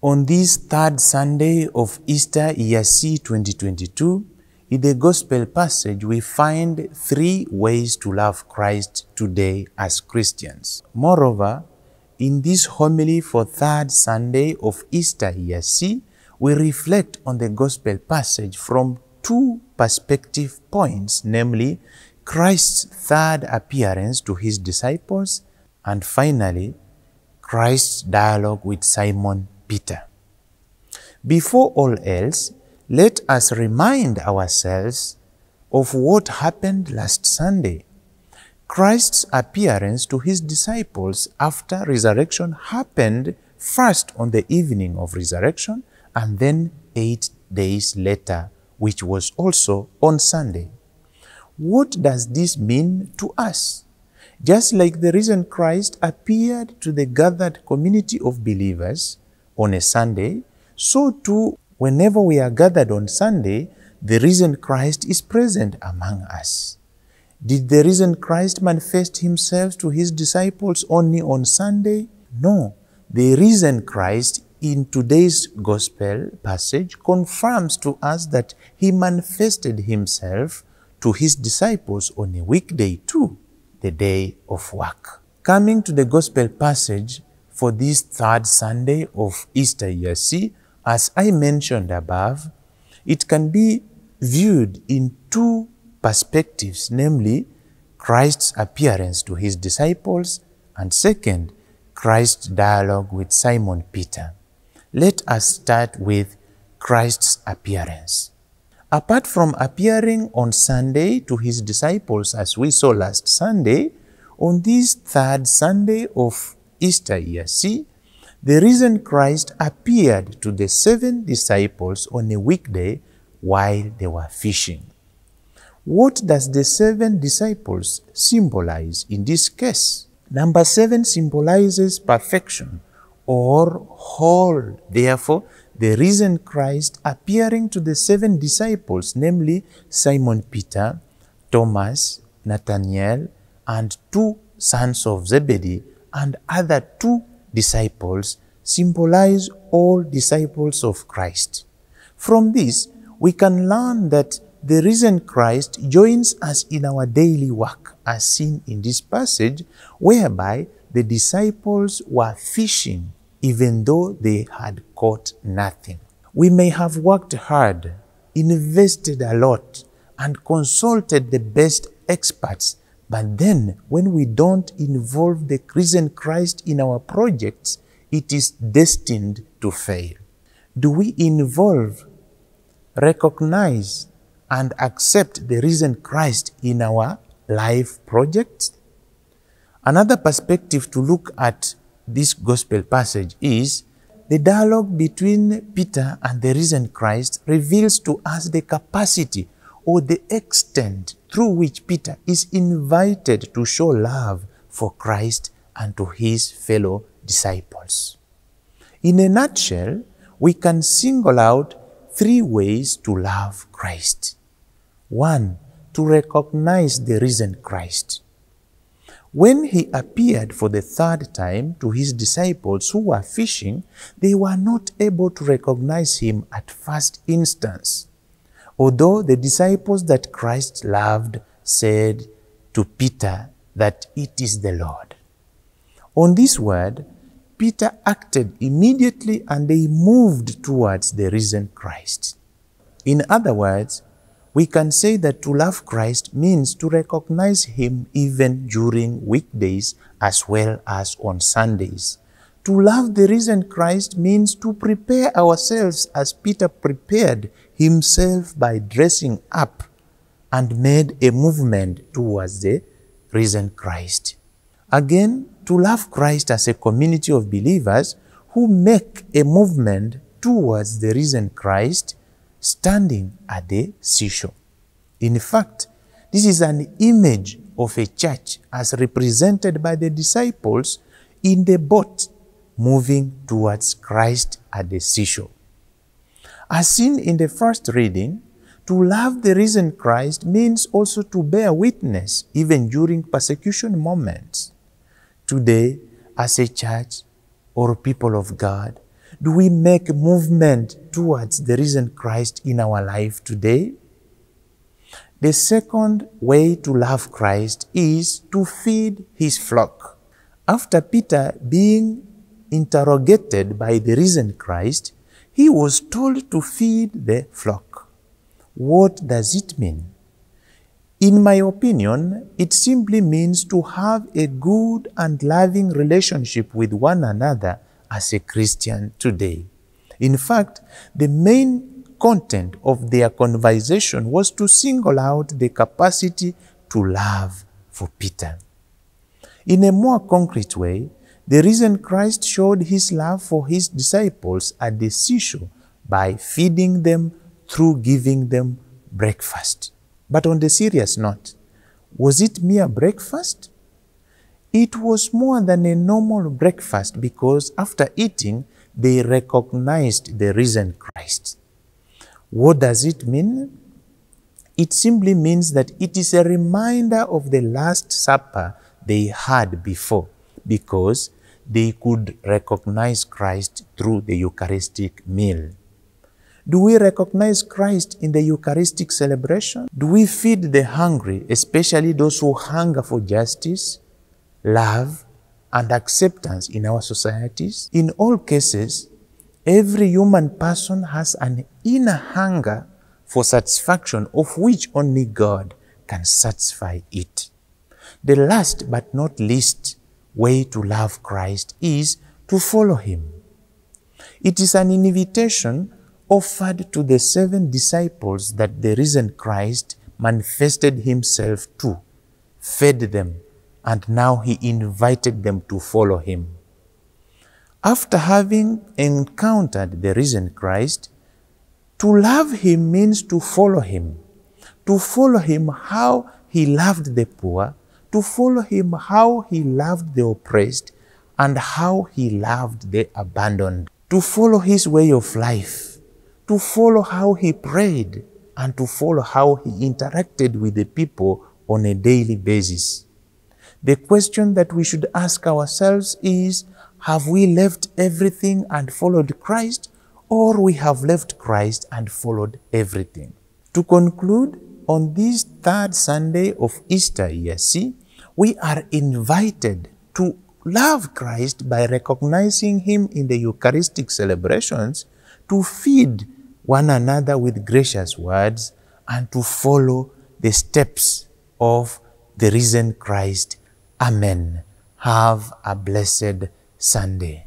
On this third Sunday of Easter year C 2022, in the Gospel passage, we find 3 ways to love Christ today as Christians. Moreover, in this homily for third Sunday of Easter year C, we reflect on the Gospel passage from 2 perspective points, namely Christ's third appearance to his disciples, and finally, Christ's dialogue with Simon Peter. Before all else, let us remind ourselves of what happened last Sunday. Christ's appearance to his disciples after resurrection happened first on the evening of resurrection and then 8 days later, which was also on Sunday. What does this mean to us? Just like the risen Christ appeared to the gathered community of believers on a Sunday, so too, whenever we are gathered on Sunday, the risen Christ is present among us. Did the risen Christ manifest himself to his disciples only on Sunday? No. The risen Christ in today's Gospel passage confirms to us that he manifested himself to his disciples on a weekday too, the day of work. Coming to the Gospel passage for this third Sunday of Easter year C, as I mentioned above, it can be viewed in 2 perspectives, namely Christ's appearance to his disciples and second, Christ's dialogue with Simon Peter. Let us start with Christ's appearance. Apart from appearing on Sunday to his disciples as we saw last Sunday, on this third Sunday of Easter year C, the risen Christ appeared to the 7 disciples on a weekday while they were fishing. What does the 7 disciples symbolize in this case? Number 7 symbolizes perfection or whole. Therefore, the risen Christ appearing to the 7 disciples, namely Simon Peter, Thomas, Nathanael, and 2 sons of Zebedee, and other 2 disciples, symbolize all disciples of Christ. From this, we can learn that the risen Christ joins us in our daily work, as seen in this passage, whereby the disciples were fishing even though they had caught nothing. We may have worked hard, invested a lot, and consulted the best experts, but then when we don't involve the risen Christ in our projects, it is destined to fail. Do we involve, recognize, and accept the risen Christ in our life projects? Another perspective to look at this Gospel passage is the dialogue between Peter and the risen Christ reveals to us the capacity or the extent through which Peter is invited to show love for Christ and to his fellow disciples. In a nutshell, we can single out 3 ways to love Christ. 1. To recognize the risen Christ. When he appeared for the 3rd time to his disciples who were fishing, they were not able to recognize him at first instance, although the disciples that Christ loved said to Peter that it is the Lord. On this word, Peter acted immediately and they moved towards the risen Christ. In other words, we can say that to love Christ means to recognize him even during weekdays as well as on Sundays. To love the risen Christ means to prepare ourselves as Peter prepared himself by dressing up and made a movement towards the risen Christ. Again, to love Christ as a community of believers who make a movement towards the risen Christ standing at the seashore. In fact, this is an image of a church as represented by the disciples in the boat moving towards Christ at the seashore. As seen in the first reading, to love the risen Christ means also to bear witness even during persecution moments. Today, as a church or people of God, Do we make movement towards the risen Christ in our life today? The second way to love Christ is to feed his flock. After Peter being interrogated by the risen Christ, he was told to feed the flock. What does it mean? In my opinion, it simply means to have a good and loving relationship with one another as a Christian today. In fact, the main content of their conversation was to single out the capacity to love for Peter. In a more concrete way, the risen Christ showed his love for his disciples at the seashore by feeding them through giving them breakfast. But on the serious note, was it mere breakfast? It was more than a normal breakfast because after eating, they recognized the risen Christ. What does it mean? It simply means that it is a reminder of the Last Supper they had before, because they could recognize Christ through the Eucharistic meal. Do we recognize Christ in the Eucharistic celebration? Do we feed the hungry, especially those who hunger for justice, love, and acceptance in our societies? In all cases, every human person has an inner hunger for satisfaction of which only God can satisfy it. The last but not least way to love Christ is to follow him. It is an invitation offered to the 7 disciples that the risen Christ manifested himself to, fed them, and now he invited them to follow him. After having encountered the risen Christ, to love him means to follow him. To follow him how he loved the poor, to follow him how he loved the oppressed, and how he loved the abandoned. To follow his way of life, to follow how he prayed, and to follow how he interacted with the people on a daily basis. The question that we should ask ourselves is, have we left everything and followed Christ, or we have left Christ and followed everything? To conclude, on this third Sunday of Easter year C, we are invited to love Christ by recognizing him in the Eucharistic celebrations, to feed one another with gracious words, and to follow the steps of the risen Christ. Amen. Have a blessed Sunday.